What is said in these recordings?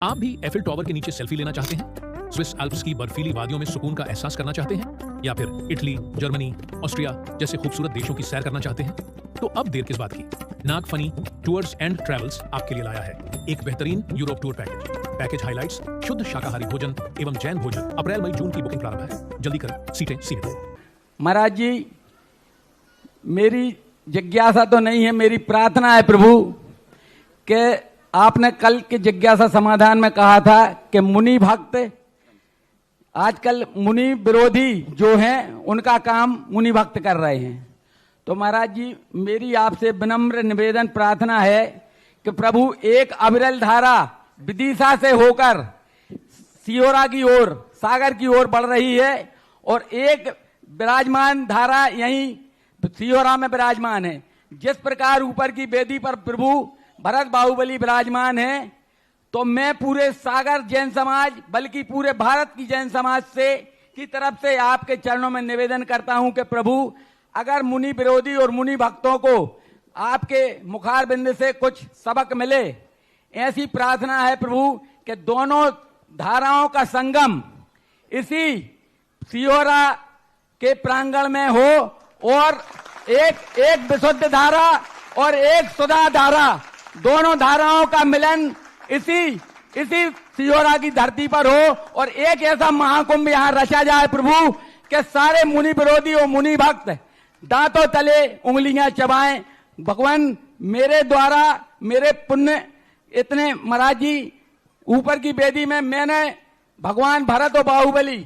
आप भी Eiffel tower के नीचे सेल्फी लेना चाहते हैं? स्विस एल्प्स की बर्फीली वादियों में सुकून का एहसास करना चाहते हैं? या फिर इटली, जर्मनी, ऑस्ट्रिया जैसे खूबसूरत देशों की सैर करना चाहते हैं? तो अब देर किस बात की? नाग फनी टूर्स एंड ट्रैवल्स आपके लिए लाया है एक बेहतरीन यूरोप टूर पैकेज हाइलाइट्स, शुद्ध शाकाहारी भोजन एवं जैन भोजन। अप्रैल मई जून की बुकिंग प्रारंभ है, जल्दी करें, सीटें सीमित। महाराज जी, मेरी जिज्ञासा तो नहीं है, मेरी प्रार्थना है प्रभु कि आपने कल के जिज्ञासा समाधान में कहा था कि मुनि भक्त आजकल मुनि विरोधी जो हैं उनका काम मुनि भक्त कर रहे हैं। तो महाराज जी, मेरी आपसे विनम्र निवेदन प्रार्थना है कि प्रभु एक अविरल धारा विदिशा से होकर सियोरा की ओर, सागर की ओर बढ़ रही है और एक विराजमान धारा यहीं सियोरा में विराजमान है। जिस प्रकार ऊपर की वेदी पर प्रभु भरत बाहुबली विराजमान है, तो मैं पूरे सागर जैन समाज बल्कि पूरे भारत की जैन समाज से की तरफ से आपके चरणों में निवेदन करता हूं कि प्रभु अगर मुनि विरोधी और मुनि भक्तों को आपके मुखार बिंद से कुछ सबक मिले, ऐसी प्रार्थना है प्रभु कि दोनों धाराओं का संगम इसी सियोरा के प्रांगण में हो और एक विशुद्ध धारा और एक सुधा धारा, दोनों धाराओं का मिलन इसी सियोरा की धरती पर हो और एक ऐसा महाकुंभ यहां रचा जाए प्रभु कि सारे मुनि विरोधी और मुनि भक्त दांतों तले उंगलियां चबाएं। भगवान, मेरे द्वारा मेरे पुण्य इतने, महाराज जी ऊपर की वेदी में मैंने भगवान भरत और बाहुबली,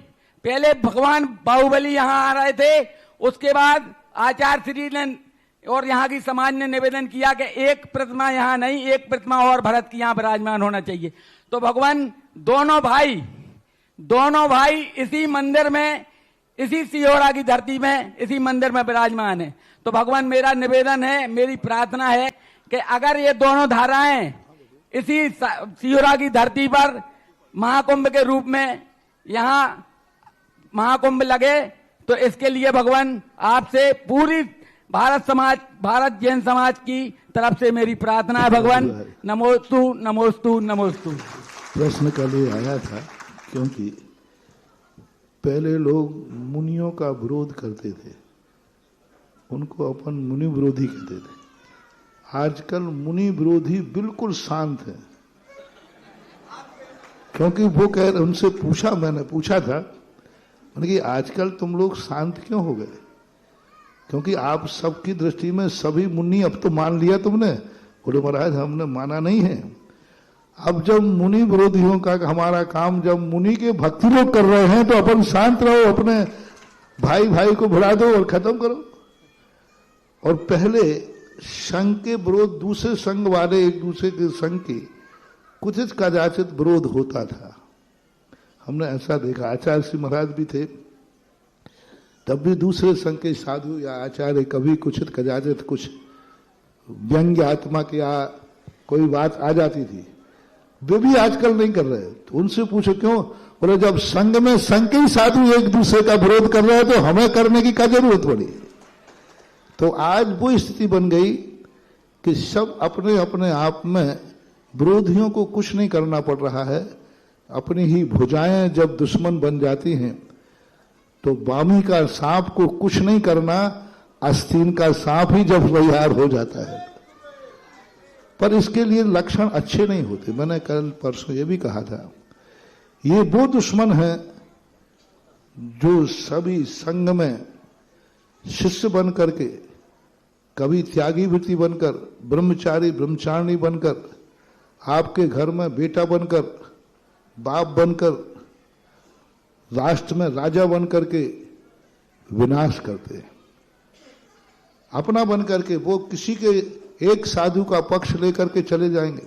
पहले भगवान बाहुबली यहां आ रहे थे, उसके बाद आचार्य श्री ने और यहाँ की समाज ने निवेदन किया कि एक प्रतिमा यहाँ नहीं, एक प्रतिमा और भरत की यहाँ विराजमान होना चाहिए। तो भगवान दोनों भाई इसी मंदिर में, इसी सियोरा की धरती में, इसी मंदिर में विराजमान है। तो भगवान, मेरा निवेदन है, मेरी प्रार्थना है कि अगर ये दोनों धाराएं इसी सियोरा की धरती पर महाकुंभ के रूप में यहाँ महाकुंभ लगे, तो इसके लिए भगवान आपसे पूरी भारत जैन समाज की तरफ से मेरी प्रार्थना है। भगवान, नमोस्तु नमोस्तु नमोस्तु। प्रश्न कल ये आया था क्योंकि पहले लोग मुनियों का विरोध करते थे, उनको अपन मुनि विरोधी कहते थे। आजकल मुनि विरोधी बिल्कुल शांत है, क्योंकि वो उनसे मैंने पूछा था कि आजकल तुम लोग शांत क्यों हो गए? क्योंकि आप सबकी दृष्टि में सभी मुनि अब तो मान लिया तुमने। बोले महाराज, हमने माना नहीं है। अब जब मुनि विरोधियों का हमारा काम, जब मुनि के भक्ति लोग कर रहे हैं तो अपन शांत रहो, अपने भाई को भिड़ा दो और खत्म करो। और पहले संघ के विरोध, दूसरे संघ वाले एक दूसरे के संघ के कुछ कदाचित विरोध होता था, हमने ऐसा देखा। आचार्य श्री महाराज भी थे, तब भी दूसरे संघ के साधु या आचार्य कभी कुछ कदाचित कुछ व्यंग्य आत्मा की कोई बात आ जाती थी, वे भी आजकल नहीं कर रहे। तो उनसे पूछो क्यों? बोले जब संघ में संघ के साधु एक दूसरे का विरोध कर रहे हैं तो हमें करने की क्या जरूरत पड़ी? तो आज वो स्थिति बन गई कि सब अपने अपने आप में विरोधियों को कुछ नहीं करना पड़ रहा है। अपनी ही भुजाएं जब दुश्मन बन जाती हैं तो वामी का सांप को कुछ नहीं करना, आस्तीन का सांप ही जब तैयार हो जाता है। पर इसके लिए लक्षण अच्छे नहीं होते। मैंने कल परसों ये भी कहा था, ये वो दुश्मन है जो सभी संघ में शिष्य बन करके, कभी त्यागी वृत्ति बनकर, ब्रह्मचारी ब्रह्मचारिणी बनकर, आपके घर में बेटा बनकर, बाप बनकर, राष्ट्र में राजा बनकर के विनाश करते हैं। अपना बन करके वो किसी के एक साधु का पक्ष लेकर के चले जाएंगे,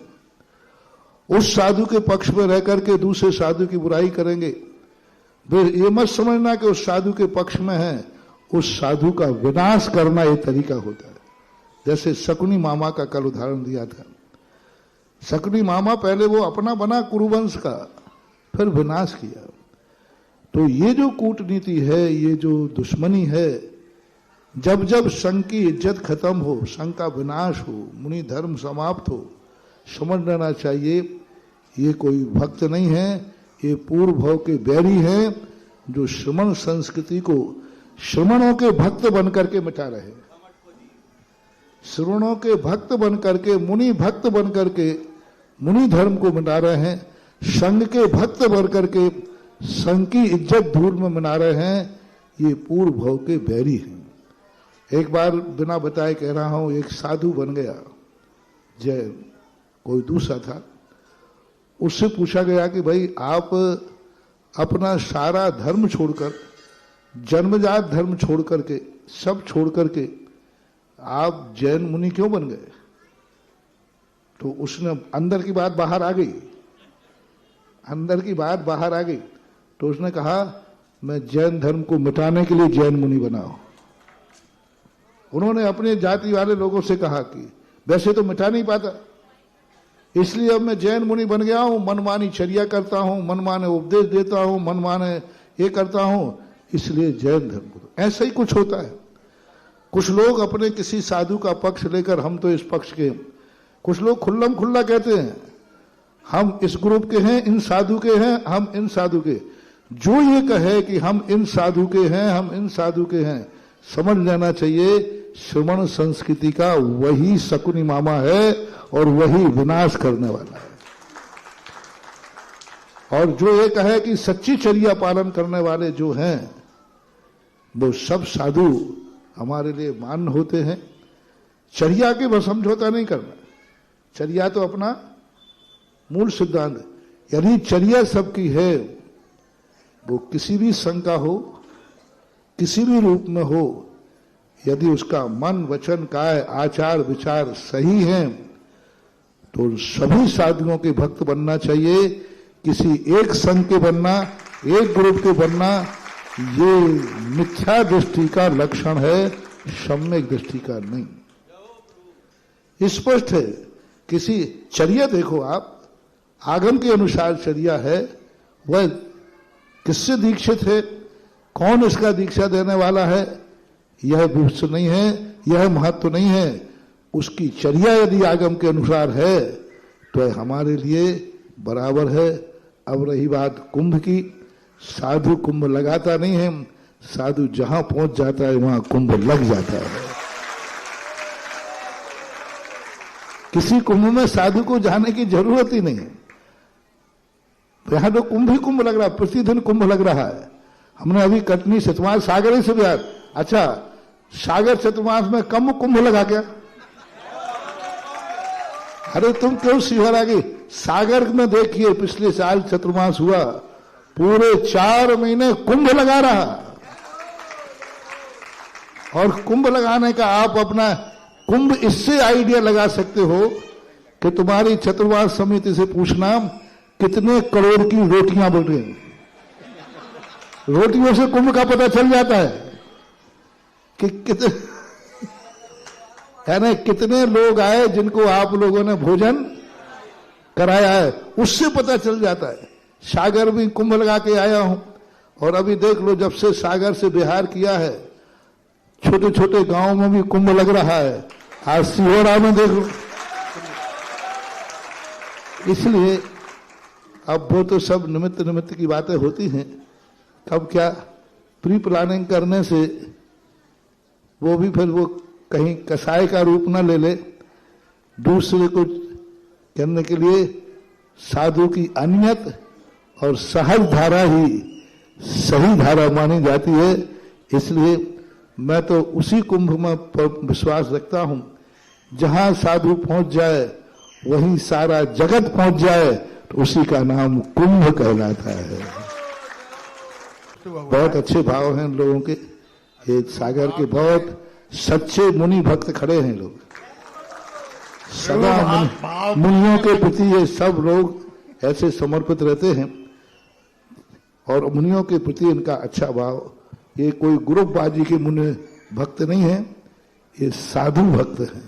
उस साधु के पक्ष में रह करके दूसरे साधु की बुराई करेंगे। वे ये मत समझना कि उस साधु के पक्ष में है, उस साधु का विनाश करना ये तरीका होता है। जैसे शकुनी मामा का कल उदाहरण दिया था। शकुनी मामा पहले वो अपना बना कुरुवंश का, फिर विनाश किया। तो ये जो कूटनीति है, ये जो दुश्मनी है, जब जब संघ की इज्जत खत्म हो, संघ का विनाश हो, मुनि धर्म समाप्त हो, समझ लेना चाहिए ये कोई भक्त नहीं है, ये पूर्व भाव के बैरी हैं जो श्रमण संस्कृति को श्रमणों के भक्त बन करके मिटा रहे हैं। श्रवणों के भक्त बन करके, मुनि भक्त बन करके मुनि धर्म को मिटा रहे हैं। संघ के भक्त बन करके संघ की इज्जत धूल में मना रहे हैं। ये पूर्व भाव के बैरी हैं। एक बार बिना बताए कह रहा हूं, एक साधु बन गया जैन, कोई दूसरा था। उससे पूछा गया कि भाई आप अपना सारा धर्म छोड़कर, जन्मजात धर्म छोड़ करके, सब छोड़ करके आप जैन मुनि क्यों बन गए? तो उसने, अंदर की बात बाहर आ गई, अंदर की बात बाहर आ गई। तो उसने कहा मैं जैन धर्म को मिटाने के लिए जैन मुनि बना हूं। उन्होंने अपने जाति वाले लोगों से कहा कि वैसे तो मिटा नहीं पाता, इसलिए अब मैं जैन मुनि बन गया हूं, मनमानी चर्या करता हूं, मनमाने उपदेश देता हूं, मनमाने ये करता हूं, इसलिए जैन धर्म को। ऐसा ही कुछ होता है। कुछ लोग अपने किसी साधु का पक्ष लेकर, हम तो इस पक्ष के, कुछ लोग खुल्लम खुल्ला कहते हैं हम इस ग्रुप के हैं, इन साधु के हैं, हम इन साधु के। जो ये कहे कि हम इन साधु के हैं, हम इन साधु के हैं, समझ लेना चाहिए श्रमण संस्कृति का वही शकुनी मामा है और वही विनाश करने वाला है। और जो ये कहे कि सच्ची चर्या पालन करने वाले जो हैं वो सब साधु हमारे लिए मान्य होते हैं। चर्या के बस समझौता नहीं करना, चर्या तो अपना मूल सिद्धांत है। यदि चर्या सबकी है, वो किसी भी संघ का हो, किसी भी रूप में हो, यदि उसका मन वचन काय आचार विचार सही है तो सभी साधुओं के भक्त बनना चाहिए। किसी एक संघ के बनना, एक ग्रुप के बनना, ये मिथ्या दृष्टि का लक्षण है, सम्यक दृष्टि का नहीं। स्पष्ट है। किसी चर्या देखो आप, आगम के अनुसार चर्या है, वह किससे दीक्षित है, कौन इसका दीक्षा देने वाला है, यह विवश नहीं है, यह महत्व नहीं है। उसकी चर्या यदि आगम के अनुसार है तो हमारे लिए बराबर है। अब रही बात कुंभ की, साधु कुंभ लगाता नहीं है, साधु जहां पहुंच जाता है वहां कुंभ लग जाता है। किसी कुंभ में साधु को जाने की जरूरत ही नहीं है। तो यहां तो कुंभ ही कुंभ लग रहा है, प्रतिदिन कुंभ लग रहा है। हमने अभी कटनी चतुर्मास सागर से बिहार, अच्छा सागर चतुर्मास में कम कुंभ लगा क्या? अरे तुम क्यों शिवर आ गई? सागर में देखिए पिछले साल चतुर्मास हुआ, पूरे 4 महीने कुंभ लगा रहा। और कुंभ लगाने का आप अपना कुंभ इससे आइडिया लगा सकते हो कि तुम्हारी चतुर्मास समिति से पूछना कितने करोड़ की रोटियां बन रही। रोटियों से कुंभ का पता चल जाता है कि कितने लोग आए जिनको आप लोगों ने भोजन कराया है, उससे पता चल जाता है। सागर भी कुंभ लगा के आया हूं, और अभी देख लो जब से सागर से बिहार किया है, छोटे छोटे गांवों में भी कुंभ लग रहा है। आज सिहोरा में देख लो। इसलिए अब वो तो सब निमित्त निमित्त की बातें होती हैं। कब क्या प्री प्लानिंग करने से वो भी फिर वो कहीं कसाय का रूप न ले ले। दूसरे को करने के लिए साधु की अनियत और सहज धारा ही सही धारा मानी जाती है। इसलिए मैं तो उसी कुंभ में विश्वास रखता हूं, जहां साधु पहुंच जाए वहीं सारा जगत पहुंच जाए, तो उसी का नाम कुंभ कहलाता है। बहुत अच्छे भाव हैं लोगों के, ये सागर के बहुत सच्चे मुनि भक्त खड़े हैं। लोग सदा मुनियों के प्रति ये सब लोग ऐसे समर्पित रहते हैं, और मुनियों के प्रति इनका अच्छा भाव। ये कोई ग्रुपबाजी के मुनि भक्त नहीं है, ये साधु भक्त हैं।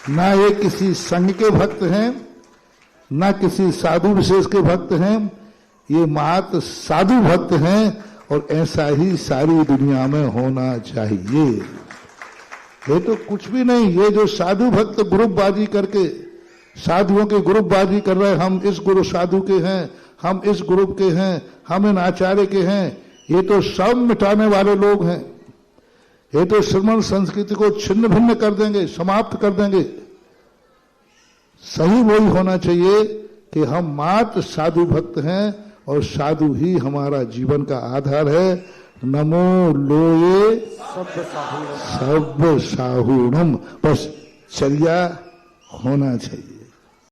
ना ये किसी संघ के भक्त हैं, ना किसी साधु विशेष के भक्त हैं, ये मात्र साधु भक्त हैं। और ऐसा ही सारी दुनिया में होना चाहिए। ये तो कुछ भी नहीं, ये जो साधु भक्त ग्रुपबाजी करके साधुओं की ग्रुपबाजी कर रहे हैं, हम इस गुरु साधु के हैं, हम इस ग्रुप के हैं, हम इन आचार्य के हैं। ये तो सब मिटाने वाले लोग हैं। ये तो श्रमण संस्कृति को छिन्न भिन्न कर देंगे, समाप्त कर देंगे। सही वही होना चाहिए कि हम मात्र साधु भक्त हैं और साधु ही हमारा जीवन का आधार है। नमो लोये सब साहूणम, बस चर्या होना चाहिए।